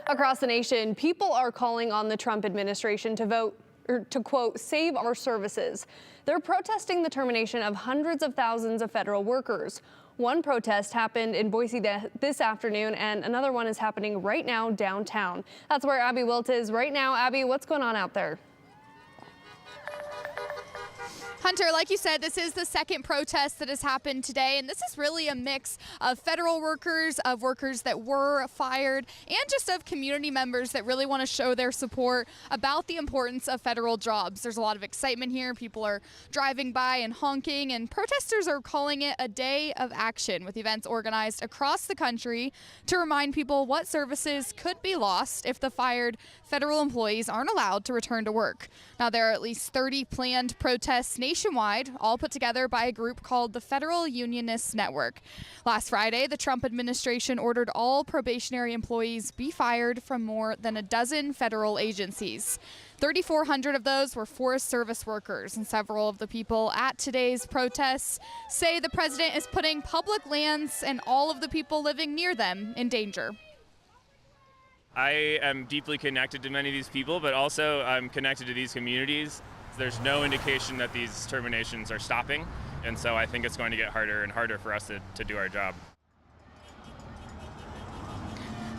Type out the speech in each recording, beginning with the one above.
Across the nation, people are calling on the Trump administration to vote, or to quote, save our services. They're protesting the termination of hundreds of thousands of federal workers. One protest happened in Boise this afternoon, and another one is happening right now downtown. That's where Abby Wilt is right now. Abby, what's going on out there? Hunter, like you said, this is the second protest that has happened today, and this is really a mix of federal workers, of workers that were fired, and just of community members that really want to show their support about the importance of federal jobs. There's a lot of excitement here. People are driving by and honking, and protesters are calling it a day of action, with events organized across the country to remind people what services could be lost if the fired federal employees aren't allowed to return to work. Now, there are at least 30 planned protests nationwide, all put together by a group called the Federal Unionists Network. Last Friday, the Trump administration ordered all probationary employees be fired from more than a dozen federal agencies. 3,400 of those were Forest Service workers, and several of the people at today's protests say the president is putting public lands and all of the people living near them in danger. I am deeply connected to many of these people, but also I'm connected to these communities. There's no indication that these terminations are stopping, and so I think it's going to get harder and harder for us to do our job.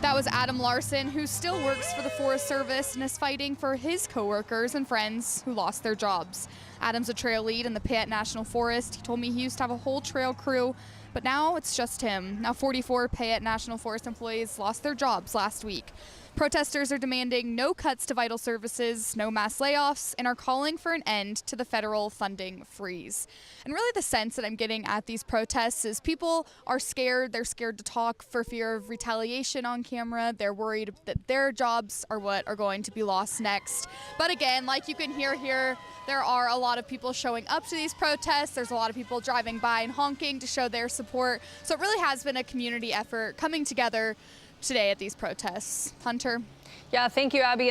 That was Adam Larson, who still works for the Forest Service and is fighting for his coworkers and friends who lost their jobs. Adam's a trail lead in the Payette National Forest. He told me he used to have a whole trail crew, but now it's just him. Now 44 Payette National Forest employees lost their jobs last week. Protesters are demanding no cuts to vital services, no mass layoffs, and are calling for an end to the federal funding freeze. And really the sense that I'm getting at these protests is people are scared. They're scared to talk for fear of retaliation on camera. They're worried that their jobs are what are going to be lost next. But again, like you can hear here, there are a lot of people showing up to these protests. There's a lot of people driving by and honking to show their support. So it really has been a community effort coming together today at these protests. Hunter? Yeah, thank you, Abby.